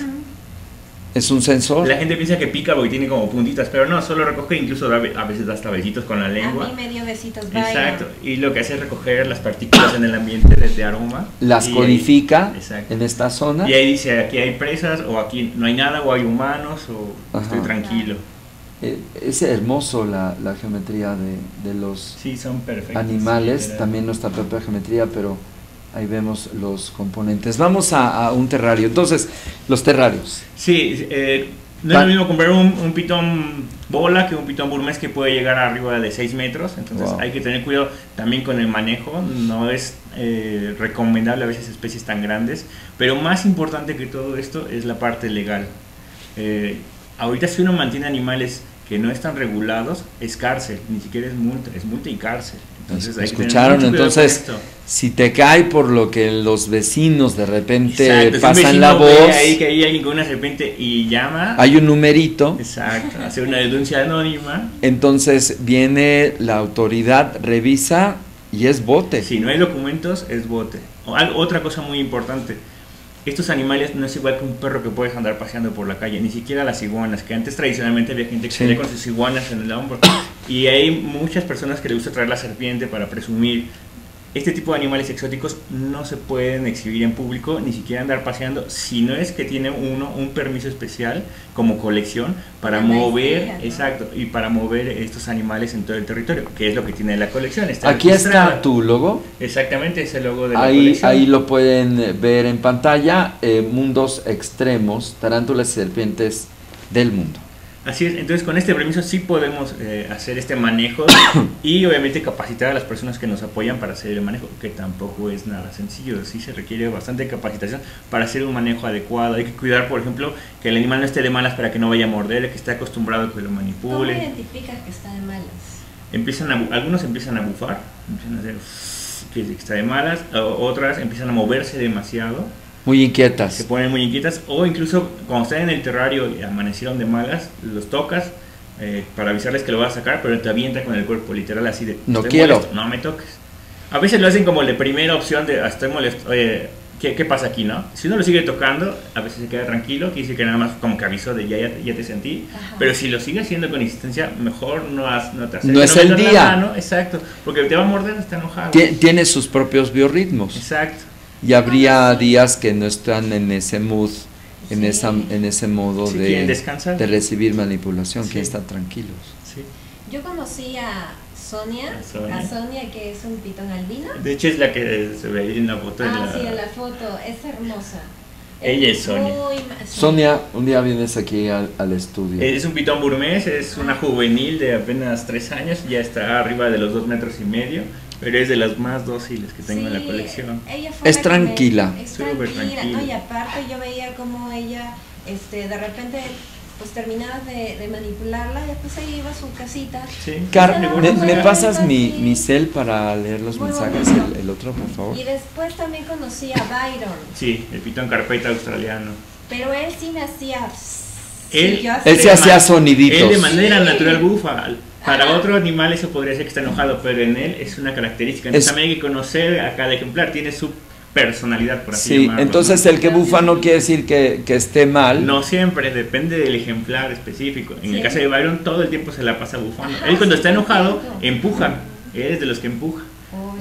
Es un sensor. La gente piensa que pica porque tiene como puntitas, pero no, solo recoge, incluso a veces da hasta besitos con la lengua. A mí me dio besitos, Exacto, y lo que hace es recoger las partículas en el ambiente desde aroma. Las codifica ahí, en esta zona. Y ahí dice, aquí hay presas, o aquí no hay nada, o hay humanos, o estoy tranquilo. Es hermoso la geometría de los son animales, sí, también nuestra propia geometría, pero ahí vemos los componentes. Vamos a un terrario. Entonces, los terrarios. Sí, no es lo mismo comprar un pitón bola que un pitón burmés que puede llegar arriba de 6 metros. Entonces hay que tener cuidado también con el manejo. No es recomendable a veces especies tan grandes. Pero más importante que todo esto es la parte legal. Ahorita si uno mantiene animales que no están regulados, es cárcel, ni siquiera es multa y cárcel. Entonces, escucharon, entonces si te cae por lo que los vecinos de repente pasan la voz, ahí que hay alguien con una serpiente y llama, hay un numerito, exacto, hace una denuncia anónima, entonces viene la autoridad, revisa y es bote. Si no hay documentos, es bote. Otra cosa muy importante, estos animales no es igual que un perro que puedes andar paseando por la calle, ni siquiera las iguanas, que antes tradicionalmente había gente que salía con sus iguanas en el hombro, y hay muchas personas que les gusta traer la serpiente para presumir. Este tipo de animales exóticos no se pueden exhibir en público, ni siquiera andar paseando, si no es que tiene uno un permiso especial como colección para mover, ¿no? Exacto, y para mover estos animales en todo el territorio, que es lo que tiene la colección. Aquí está tu logo. Exactamente, es el logo de la colección. Ahí lo pueden ver en pantalla, mundos extremos, tarántulas y serpientes del mundo. Así es, entonces con este permiso sí podemos hacer este manejo y obviamente capacitar a las personas que nos apoyan para hacer el manejo, que tampoco es nada sencillo, sí se requiere bastante capacitación para hacer un manejo adecuado. Hay que cuidar, por ejemplo, que el animal no esté de malas para que no vaya a morder, que esté acostumbrado a que lo manipule. ¿Cómo identificas que está de malas? Algunos empiezan a bufar, empiezan a hacer que está de malas, otras empiezan a moverse demasiado. Muy inquietas. Se ponen muy inquietas, o incluso cuando están en el terrario y amanecieron de malas, los tocas para avisarles que lo vas a sacar, pero te avienta con el cuerpo, literal, así de no quiero, molesto, no me toques. A veces lo hacen como la primera opción de estoy molesto, ¿qué pasa aquí, no? Si uno lo sigue tocando, a veces se queda tranquilo, que dice que nada más como que avisó de ya te sentí. Ajá. Pero si lo sigue haciendo con insistencia, mejor no te haces. No es el día. Mano, exacto, porque te va a morder, está enojado. Tiene sus propios biorritmos. Exacto. Y habría días que no están en ese mood, en ese modo de recibir manipulación, que están tranquilos. Sí. Yo conocí a Sonia, que es un pitón albino. De hecho es la que se ve ahí en la foto. Sí, en la foto, es hermosa. Ella es Sonia. Sonia, un día vienes aquí al estudio. Es un pitón burmés, es una juvenil de apenas 3 años, ya está arriba de los 2,5 metros, pero es de las más dóciles que tengo en la colección. Es tranquila. Súper tranquila. No, y aparte yo veía como ella, de repente, pues terminabas de manipularla y después ella iba a su casita. Sí. ¿Me pasas mi cel para leer los mensajes? El otro, por favor. Y después también conocí a Byron. Sí, el pitón carpeta australiano. Pero él sí me hacía... Él se hacía soniditos. Él de manera natural bufa. Para otro animal eso podría ser que está enojado, pero en él es una característica. Entonces también hay que conocer a cada ejemplar, tiene su personalidad, por así llamarlo. Entonces el que bufa no quiere decir que esté mal. No siempre, depende del ejemplar específico. En el caso de Byron, todo el tiempo se la pasa bufando. Él cuando está enojado, empuja. Él es de los que empuja.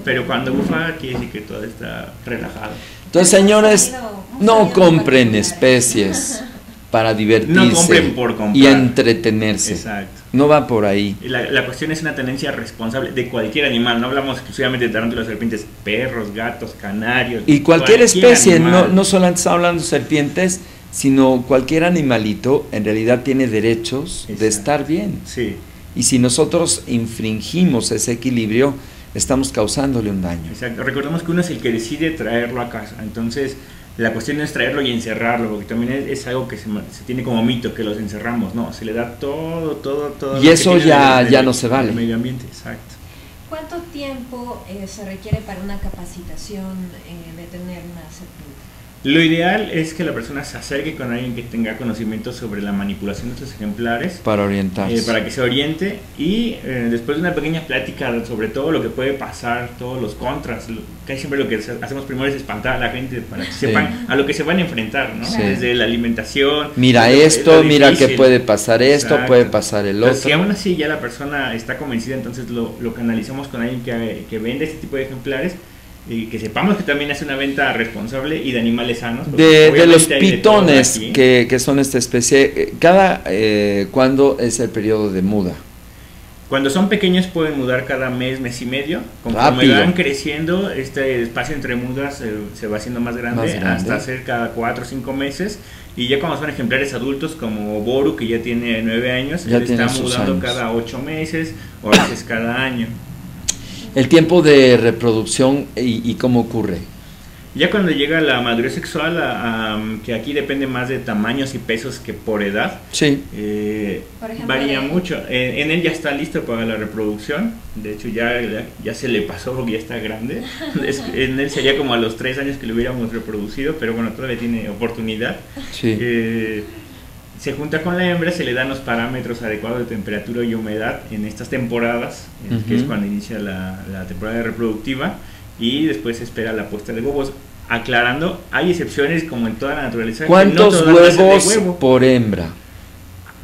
Pero cuando bufa, quiere decir que todo está relajado. Entonces, señores, no compren especies para divertirse, no compren por comprar y entretenerse. Exacto. No va por ahí. La cuestión es una tenencia responsable de cualquier animal. No hablamos exclusivamente de tarántulas, serpientes, perros, gatos, canarios. Y cualquier especie, no solamente estamos hablando de serpientes, sino cualquier animalito en realidad tiene derechos de estar bien. Sí. Y si nosotros infringimos ese equilibrio, estamos causándole un daño. Exacto. Recordemos que uno es el que decide traerlo a casa. Entonces, la cuestión no es traerlo y encerrarlo, porque también es algo que se tiene como mito, que los encerramos. No, se le da todo. Y eso ya no se vale. El medio ambiente, exacto. ¿Cuánto tiempo se requiere para una capacitación de tener una serpiente? Lo ideal es que la persona se acerque con alguien que tenga conocimiento sobre la manipulación de estos ejemplares. Para orientarse. Para que se oriente y después de una pequeña plática sobre todo lo que puede pasar, todos los contras. Casi siempre lo que hacemos primero es espantar a la gente para que sepan a lo que se van a enfrentar, ¿no? Sí. Desde la alimentación. Mira esto, mira que puede pasar esto, puede pasar el otro. Si aún así ya la persona está convencida, entonces lo canalizamos con alguien que vende este tipo de ejemplares. Y que sepamos que también hace una venta responsable y de animales sanos. De los pitones que son esta especie, ¿cuándo es el periodo de muda? Cuando son pequeños pueden mudar cada mes y medio. Conforme van creciendo, este espacio entre mudas se va haciendo más grande. Hasta ser cada 4 o 5 meses. Y ya cuando son ejemplares adultos como Boru, que ya tiene 9 años, ya está mudando cada 8 meses o a veces cada año. El tiempo de reproducción y cómo ocurre. Ya cuando llega la madurez sexual, que aquí depende más de tamaños y pesos que por edad, sí. Por ejemplo, varía mucho. En él ya está listo para la reproducción. De hecho ya se le pasó porque ya está grande. En él sería como a los 3 años que lo hubiéramos reproducido, pero bueno, todavía tiene oportunidad. Sí. Se junta con la hembra, se le dan los parámetros adecuados de temperatura y humedad en estas temporadas, que es cuando inicia la temporada reproductiva, y después se espera la puesta de huevos. Aclarando, hay excepciones como en toda la naturaleza. ¿Cuántos huevos por hembra?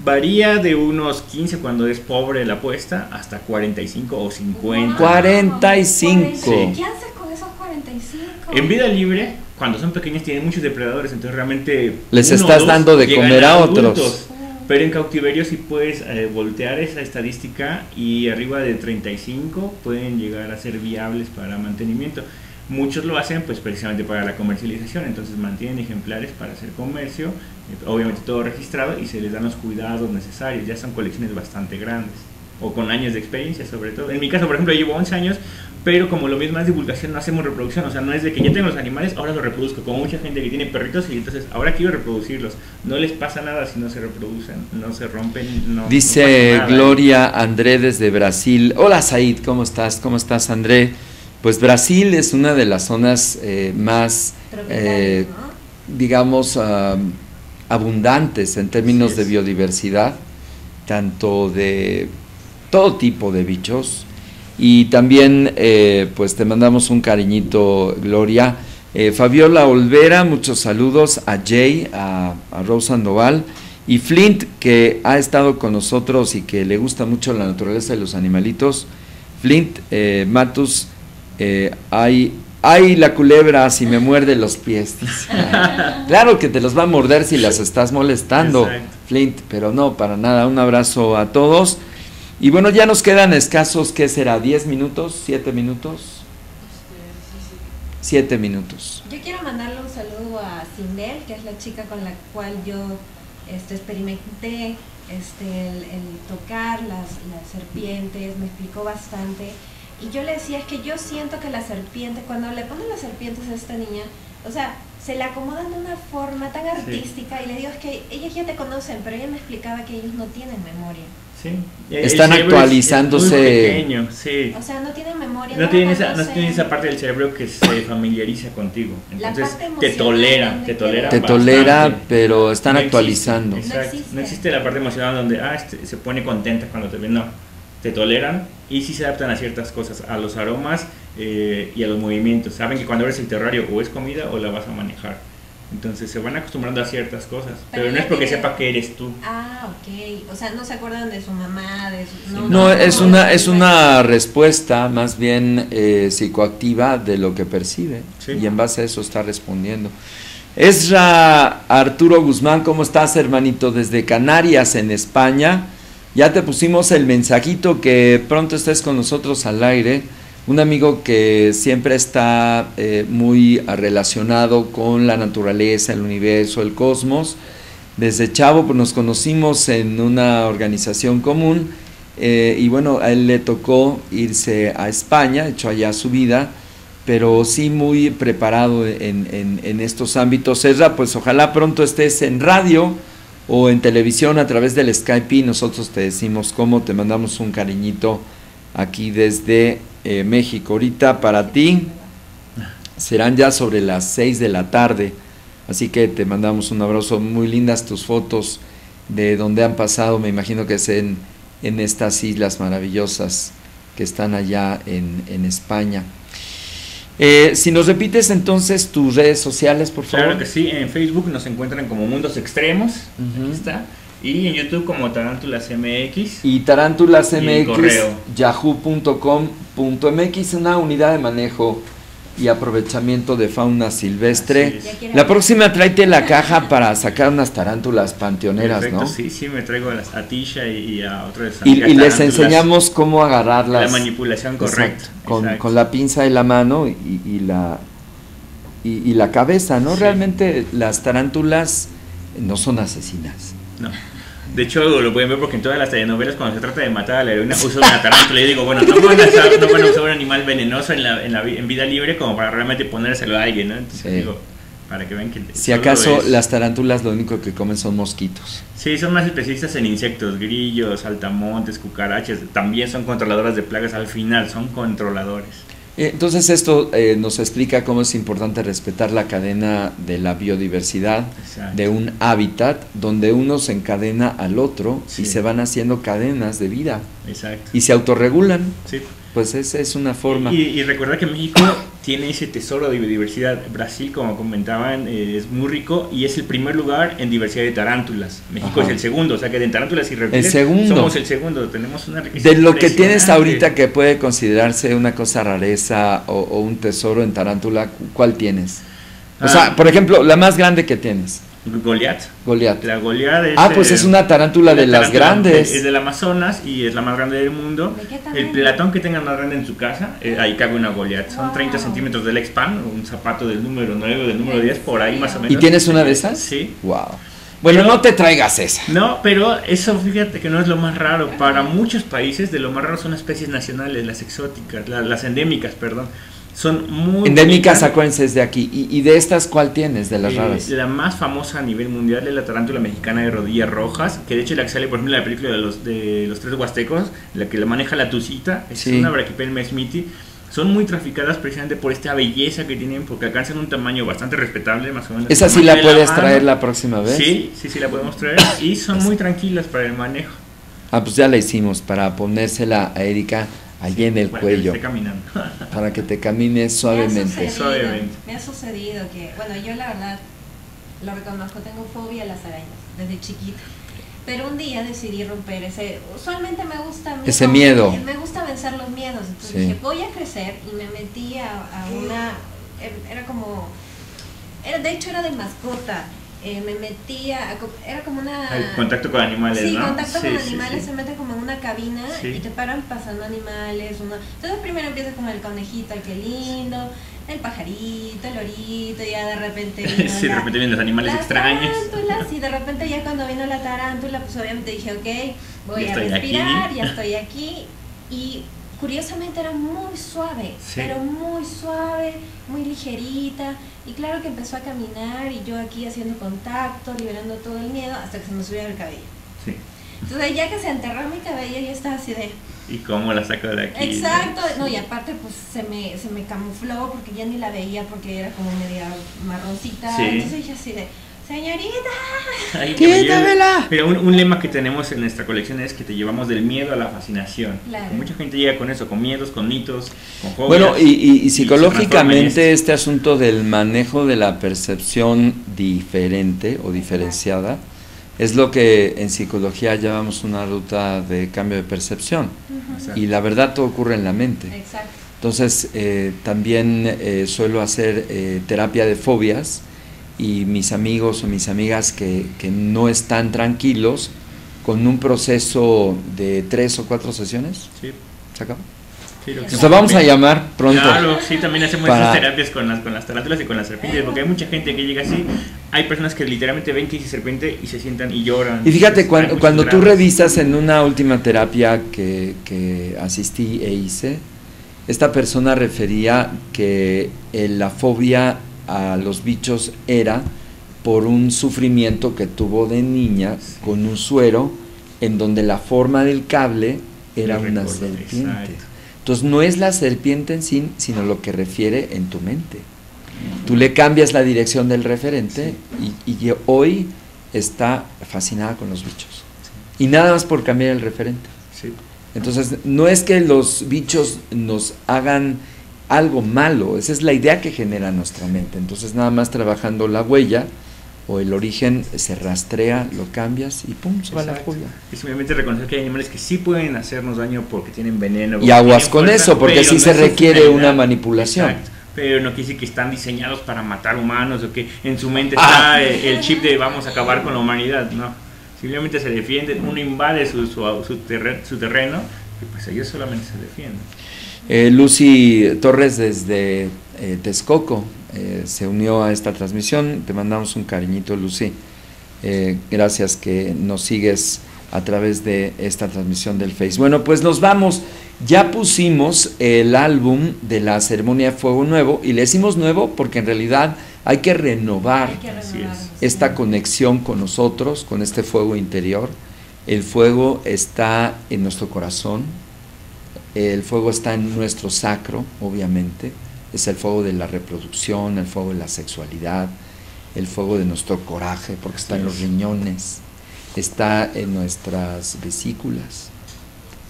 Varía de unos 15 cuando es pobre la puesta hasta 45 o 50. 45. Sí. ¿Qué haces con esos 45? En vida libre, cuando son pequeños tienen muchos depredadores, entonces realmente les estás dando de comer a otros. Pero en cautiverio sí puedes voltear esa estadística y arriba de 35 pueden llegar a ser viables para mantenimiento. Muchos lo hacen pues precisamente para la comercialización, entonces mantienen ejemplares para hacer comercio, obviamente todo registrado, y se les dan los cuidados necesarios. Ya son colecciones bastante grandes o con años de experiencia sobre todo. En mi caso, por ejemplo, llevo 11 años, pero como lo mismo es divulgación, no hacemos reproducción, o sea, no es de que ya tengo los animales, ahora los reproduzco, como mucha gente que tiene perritos y entonces ahora quiero reproducirlos. No les pasa nada si no se reproducen, no se rompen, no. Dice no pasa nada. Gloria André desde Brasil. Hola Said, ¿cómo estás? ¿Cómo estás, André? Pues Brasil es una de las zonas más, ¿no? digamos, abundantes en términos de biodiversidad, tanto de todo tipo de bichos. Y también pues te mandamos un cariñito, Gloria. Fabiola Olvera, muchos saludos a Jay, a Rosa Sandoval y Flint, que ha estado con nosotros y que le gusta mucho la naturaleza de los animalitos. Flint, Matus, ay, la culebra si me muerde los pies. Claro que te los va a morder si las estás molestando. Exacto. Flint, pero no, para nada. Un abrazo a todos. Y bueno, ya nos quedan escasos, ¿qué será? ¿10 minutos? ¿7 minutos? 7 minutos. Yo quiero mandarle un saludo a Sindel, que es la chica con la cual yo experimenté el tocar las serpientes, me explicó bastante. Y yo le decía, es que yo siento que la serpiente, cuando le ponen las serpientes a esta niña, o sea, se la acomodan de una forma tan artística, y le digo, es que ellas ya te conocen, pero ella me explicaba que ellos no tienen memoria. Sí. Están actualizándose. Es muy pequeño, sí. O sea, no tienen memoria. No tienen esa parte del cerebro que se familiariza contigo. Entonces te tolera, pero están no actualizando. Existe. Exacto. No existe la parte emocional donde se pone contenta cuando te ve, no. te toleran y sí se adaptan a ciertas cosas, a los aromas y a los movimientos. Saben que cuando abres el terrario o es comida o la vas a manejar. Entonces se van acostumbrando a ciertas cosas, pero no es porque sepa que eres tú. Ah, ok. O sea, no se acuerdan de su mamá, de su... No, es una respuesta más bien psicoactiva de lo que percibe, sí. Y en base a eso está respondiendo. Esra Arturo Guzmán, ¿cómo estás, hermanito? Desde Canarias, en España. Ya te pusimos el mensajito que pronto estés con nosotros al aire. Un amigo que siempre está muy relacionado con la naturaleza, el universo, el cosmos. Desde chavo pues, nos conocimos en una organización común y bueno, a él le tocó irse a España, echó allá su vida, pero sí muy preparado en estos ámbitos. Ezra, pues ojalá pronto estés en radio o en televisión a través del Skype y nosotros te decimos cómo, te mandamos un cariñito aquí desde México. Ahorita para ti serán ya sobre las 6 de la tarde, así que te mandamos un abrazo. Muy lindas tus fotos de donde han pasado, me imagino que es en estas islas maravillosas que están allá en España. Si nos repites entonces tus redes sociales, por favor. Claro que sí, en Facebook nos encuentran como Mundos Extremos, ahí está. Y en YouTube como Tarántulas MX. Y Tarántulas MX, yahoo.com.mx, una unidad de manejo y aprovechamiento de fauna silvestre. La próxima tráete la caja para sacar unas tarántulas panteoneras. Perfecto, ¿no? Sí, me traigo a Tisha y a otras. Y les enseñamos cómo agarrarlas. La manipulación correcta. Con la pinza de la mano y la cabeza, ¿no? Sí. Realmente las tarántulas no son asesinas. No. De hecho, lo pueden ver porque en todas las telenovelas, cuando se trata de matar a la heroína, usan una tarántula. Y yo digo, bueno, no van a usar un animal venenoso en vida libre como para realmente ponérselo a alguien, ¿no? Entonces, sí. Digo, para que vean que... Si acaso las tarántulas lo único que comen son mosquitos. Sí, son más especialistas en insectos, grillos, saltamontes, cucarachas. También son controladoras de plagas, al final son controladores. Entonces esto nos explica cómo es importante respetar la cadena de la biodiversidad. Exacto. De un hábitat donde uno se encadena al otro, sí. Y se van haciendo cadenas de vida. Exacto. Y se autorregulan. Sí. Pues esa es una forma. Y recuerda que México tiene ese tesoro de biodiversidad. Brasil, como comentaban, es muy rico y es el primer lugar en diversidad de tarántulas. México es el segundo, o sea que de tarántulas y reptiles somos el segundo. Tenemos una riqueza. De lo que tienes ahorita que puede considerarse una cosa rareza o un tesoro en tarántula, ¿cuál tienes? O sea, por ejemplo, la más grande que tienes. Goliat. La Goliat es... pues es una tarántula de las grandes. Es del Amazonas y es la más grande del mundo. El platón que tengan más grande en su casa, ahí cabe una Goliat. Son 30 centímetros del X-Pan, un zapato del número 9 o del número 10, por ahí más o menos. ¿Y tienes una de esas? Sí. Wow. Bueno, no te traigas esa. No, pero eso fíjate que no es lo más raro. Para muchos países de lo más raro son las especies nacionales, las exóticas, las endémicas, perdón. Son muy endémicas, acuérdense, de aquí. ¿Y de estas cuál tienes, de las raras? La más famosa a nivel mundial es la tarántula mexicana de rodillas rojas, que de hecho la que sale, por ejemplo, en la película de los tres huastecos, la que la maneja la tucita, es una Brachypelma smithii. Son muy traficadas precisamente por esta belleza que tienen, porque alcanzan un tamaño bastante respetable, más o menos. ¿Esa sí la puedes traer la próxima vez? Sí, la podemos traer y son muy tranquilas para el manejo. Pues ya la hicimos para ponérsela a Erika allí en el cuello, que esté caminando. Para que te camines suavemente. Me ha sucedido que, bueno, yo la verdad lo reconozco, tengo fobia a las arañas desde chiquita, pero un día decidí romper usualmente me gusta ese miedo, me gusta vencer los miedos, entonces dije, voy a crecer, y me metí a una, de hecho era de mascota. Me metía, era como una... El contacto con animales, sí, ¿no? Contacto con animales, se mete como en una cabina y te paran pasando animales. Entonces primero empiezas con el conejito, qué lindo, el pajarito, el lorito, y ya de repente vino de repente vienen los animales extraños. Y de repente ya cuando vino la tarántula, pues obviamente dije, ok, voy a respirar, ya estoy aquí. Y curiosamente era muy suave, pero muy suave, muy ligerita, y claro que empezó a caminar y yo aquí haciendo contacto, liberando todo el miedo hasta que se me subió el cabello. Sí. Entonces ya que se enterró mi cabello, yo estaba así de... ¿Y cómo la saco de aquí? Exacto, no, y aparte pues se me camufló porque ya ni la veía porque era como media marroncita, entonces yo así de... señorita. ¡Quítamela! Mira, un lema que tenemos en nuestra colección es que te llevamos del miedo a la fascinación. Claro. Mucha gente llega con eso, con miedos, con mitos, con fobias. Bueno, y psicológicamente se este asunto del manejo de la percepción diferente o diferenciada es lo que en psicología llamamos una ruta de cambio de percepción. Exacto. Y la verdad todo ocurre en la mente. Exacto. Entonces también suelo hacer terapia de fobias, y mis amigos o mis amigas que no están tranquilos, con un proceso de 3 o 4 sesiones, Sí. ¿se acabó? Sí, lo que Nos vamos a llamar pronto. Claro, sí, también hacemos Para- esas terapias con las tarántulas y con las serpientes, porque hay mucha gente que llega así. Hay personas que literalmente ven que dice serpiente y se sientan y lloran. Y fíjate, Hay cuando muchos tú dramas. revisas en una última terapia que asistí e hice, esta persona refería que la fobia a los bichos era por un sufrimiento que tuvo de niña con un suero en donde la forma del cable era Lo una recuerdo, serpiente. exacto. Entonces no es la serpiente en sí, sino lo que refiere en tu mente. Tú le cambias la dirección del referente y hoy está fascinada con los bichos. Y nada más por cambiar el referente. Sí. Entonces, no es que los bichos nos hagan algo malo, esa es la idea que genera nuestra mente. Entonces, nada más trabajando la huella o el origen, se rastrea, lo cambias y pum, se va la Exacto. fobia. Y simplemente reconocer que hay animales que sí pueden hacernos daño porque tienen veneno. Y porque aguas tienen con fuerza, eso, porque pero sí no se es su requiere finalidad. una manipulación. Exacto. Pero no quiere decir que están diseñados para matar humanos o que en su mente está el chip de vamos a acabar con la humanidad. No, simplemente se defienden, uno invade su terreno y pues ellos solamente se defienden. Lucy Torres desde Texcoco se unió a esta transmisión. Te mandamos un cariñito, Lucy. Gracias que nos sigues a través de esta transmisión del Face. Bueno, pues nos vamos. Ya pusimos el álbum de la ceremonia Fuego Nuevo, y le decimos nuevo porque en realidad hay que renovar Así es. esta conexión con nosotros, con este fuego interior. El fuego está en nuestro corazón, el fuego está en nuestro sacro, obviamente. Es el fuego de la reproducción, el fuego de la sexualidad, el fuego de nuestro coraje, porque está en los riñones, está en nuestras vesículas,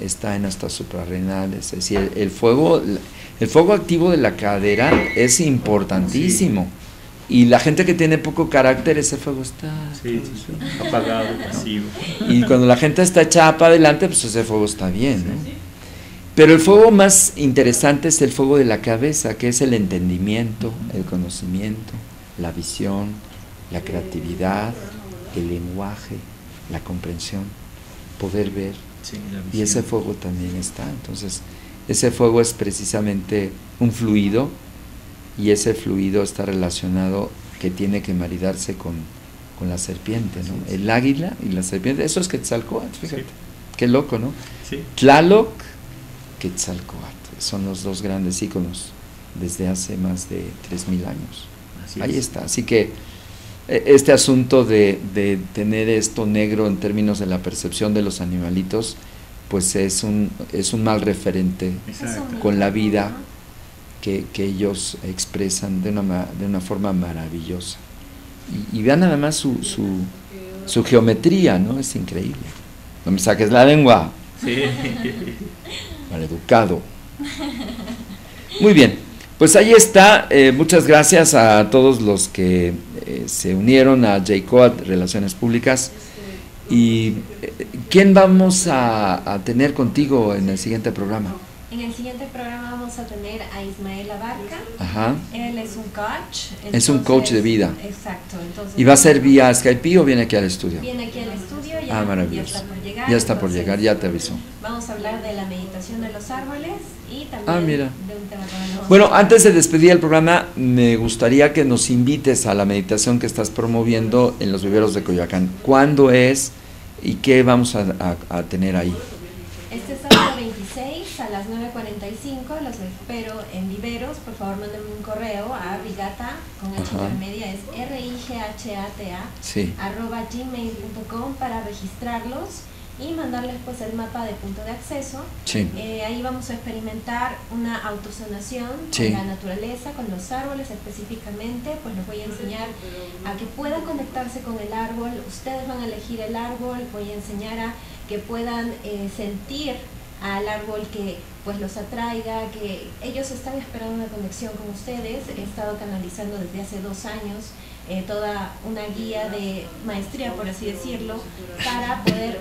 está en nuestras suprarrenales. Es decir, el fuego activo de la cadera es importantísimo. Y la gente que tiene poco carácter, ese fuego está Sí, apagado, pasivo. y cuando la gente está echada para adelante, pues ese fuego está bien, ¿no? Pero el fuego más interesante es el fuego de la cabeza, que es el entendimiento, el conocimiento, la visión, la creatividad, el lenguaje, la comprensión, poder ver. Sí, la Y ese visión. fuego también está. Entonces, ese fuego es precisamente un fluido, y ese fluido está relacionado, que tiene que maridarse con la serpiente, ¿no? Sí. El águila y la serpiente, eso es Quetzalcóatl, fíjate. Sí. Qué loco, ¿no? Sí. Tlaloc, Quetzalcóatl, son los dos grandes íconos desde hace más de 3000 años. Así Ahí es. está. Así que este asunto de tener esto negro en términos de la percepción de los animalitos, pues es un mal referente Exacto. con la vida que ellos expresan de una forma maravillosa. Y vean nada más su geometría, ¿no? Es increíble. No me saques la lengua, Sí. maleducado. Muy bien, pues ahí está. Muchas gracias a todos los que se unieron a JCOAT Relaciones Públicas. ¿Y quién vamos a tener contigo en el siguiente programa? En el siguiente programa vamos a tener a Ismael Abarca. Ajá. Él es un coach. Es un coach de vida. Exacto. Entonces, ¿Y va a ser vía Skype o viene aquí al estudio? Viene aquí al estudio, ya, Maravilloso. ya está por llegar. Ya está por entonces, llegar, ya te avisó. Vamos a hablar de la meditación de los árboles y también Mira. de un tema que vamos Bueno, a- antes de despedir el programa, me gustaría que nos invites a la meditación que estás promoviendo en los viveros de Coyoacán. ¿Cuándo es y qué vamos a tener ahí? Este sábado 26 a las 9:45 los espero en Viveros. Por favor, mándenme un correo a rigata, con H Ajá. intermedia, es RIGHATA, Sí. @gmail.com para registrarlos. y mandarles pues el mapa de punto de acceso. Sí. Ahí vamos a experimentar una autosanación Sí. con la naturaleza, con los árboles específicamente. Pues les voy a enseñar a que puedan conectarse con el árbol. Ustedes van a elegir el árbol. Voy a enseñar a que puedan sentir al árbol que pues los atraiga, que ellos están esperando una conexión con ustedes. He estado canalizando desde hace 2 años toda una guía de maestría, por así decirlo, para poder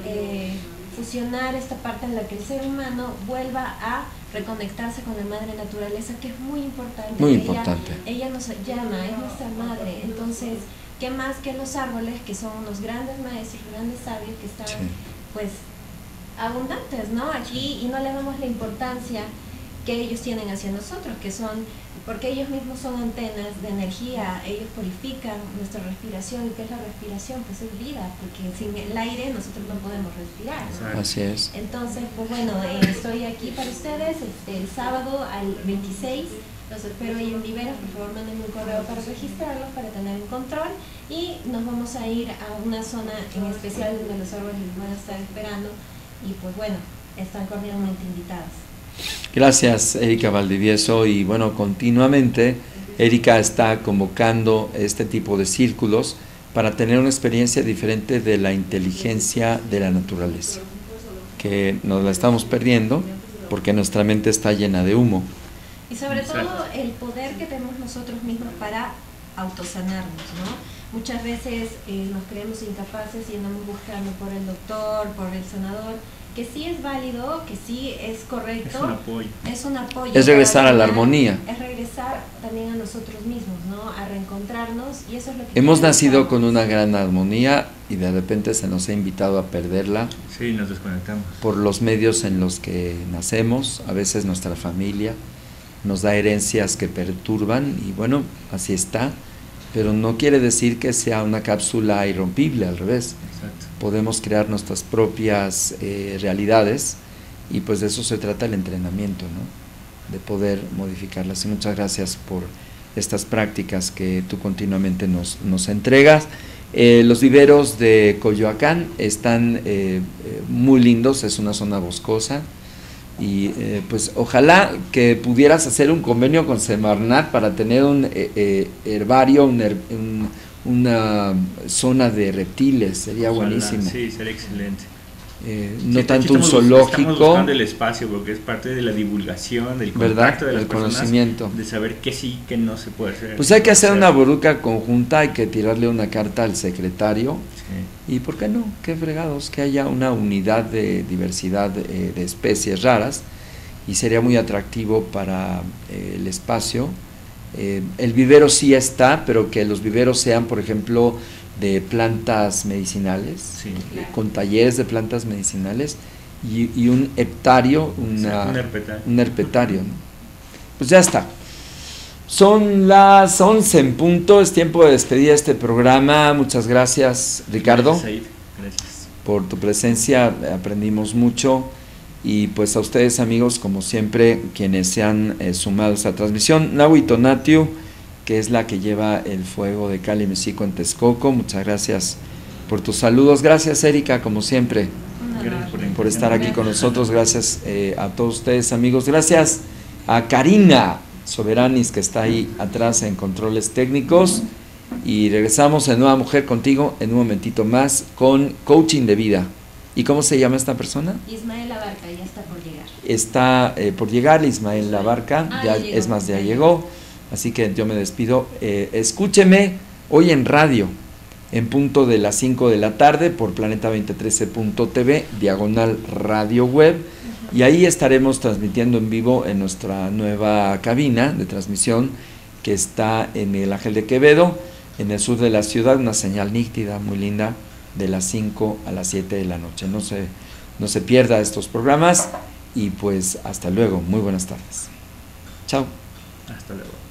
fusionar esta parte en la que el ser humano vuelva a reconectarse con la madre naturaleza, que es muy importante. Muy importante. Ella nos llama, es nuestra madre. Entonces, ¿qué más que los árboles, que son unos grandes maestros, grandes sabios que están, Sí. pues, abundantes, ¿no? Aquí, y no le damos la importancia que ellos tienen hacia nosotros, que son, porque ellos mismos son antenas de energía, ellos purifican nuestra respiración. ¿Y qué es la respiración? Pues es vida, porque sin el aire nosotros no podemos respirar, ¿no? Así es. Entonces, pues bueno, estoy aquí para ustedes el sábado al 26. Los espero ahí en Viveros. Por favor, mándenme un correo para registrarlos, para tener un control. Y nos vamos a ir a una zona en especial donde los árboles les van a estar esperando. Y pues bueno, están cordialmente invitados. Gracias, Erika Valdivieso. Y bueno, continuamente Erika está convocando este tipo de círculos para tener una experiencia diferente de la inteligencia de la naturaleza, que nos la estamos perdiendo porque nuestra mente está llena de humo. Y sobre todo el poder que tenemos nosotros mismos para autosanarnos, ¿no? Muchas veces nos creemos incapaces y andamos buscando por el doctor, por el sanador, que sí es válido, que sí es correcto. Es un apoyo. Es un apoyo. Es regresar a la armonía. Es regresar también a nosotros mismos, ¿no? A reencontrarnos, y eso es lo que Hemos nacido necesitamos. con una gran armonía y de repente se nos ha invitado a perderla Sí, nos desconectamos. por los medios en los que nacemos. A veces nuestra familia nos da herencias que perturban y bueno, así está, pero no quiere decir que sea una cápsula irrompible, al revés. Exacto. Podemos crear nuestras propias realidades y pues de eso se trata el entrenamiento, ¿no? De poder modificarlas. Y muchas gracias por estas prácticas que tú continuamente nos entregas. Los viveros de Coyoacán están muy lindos, es una zona boscosa. Y pues ojalá que pudieras hacer un convenio con Semarnat para tener un herbario, una zona de reptiles, sería Ojalá, buenísimo. Sí, sería excelente. No Sí, tanto un estamos zoológico, buscando el espacio porque es parte de la divulgación, del contacto de las el personas, conocimiento. de saber qué sí, qué no se puede hacer. Pues hay que hacer una boruca conjunta, hay que tirarle una carta al secretario. Sí. Y por qué no, qué fregados, que haya una unidad de diversidad de especies raras, y sería muy atractivo para el espacio. El vivero sí está, pero que los viveros sean, por ejemplo, de plantas medicinales, Sí. con talleres de plantas medicinales y un heptario, Un herpetario. un herpetario, ¿no? Pues ya está. Son las 11 en punto, es tiempo de despedir este programa. Muchas gracias, Ricardo, Gracias, Said. Gracias. por tu presencia, aprendimos mucho. Y pues a ustedes, amigos, como siempre, quienes se han sumado a esta transmisión. Nahui Tonatiu, que es la que lleva el fuego de Cali Mexico en Texcoco, muchas gracias por tus saludos. Gracias, Erika, como siempre, Gracias por estar aquí con nosotros. Gracias a todos ustedes, amigos. Gracias a Karina Soberanis, que está ahí atrás en controles técnicos. Y regresamos en Nueva Mujer contigo en un momentito más con coaching de vida. ¿Y cómo se llama esta persona? Ismael Abarca, ya está por llegar. Está por llegar Ismael Abarca, Ah, ya ya llegó. es más, ya llegó. Así que yo me despido. Escúcheme hoy en radio, en punto de las 5 de la tarde, por planeta2013.tv, diagonal radio web. Y ahí estaremos transmitiendo en vivo en nuestra nueva cabina de transmisión, que está en el Ángel de Quevedo, en el sur de la ciudad, una señal nítida, muy linda, de las 5 a las 7 de la noche. No se pierda estos programas y pues hasta luego. Muy buenas tardes. Chao. Hasta luego.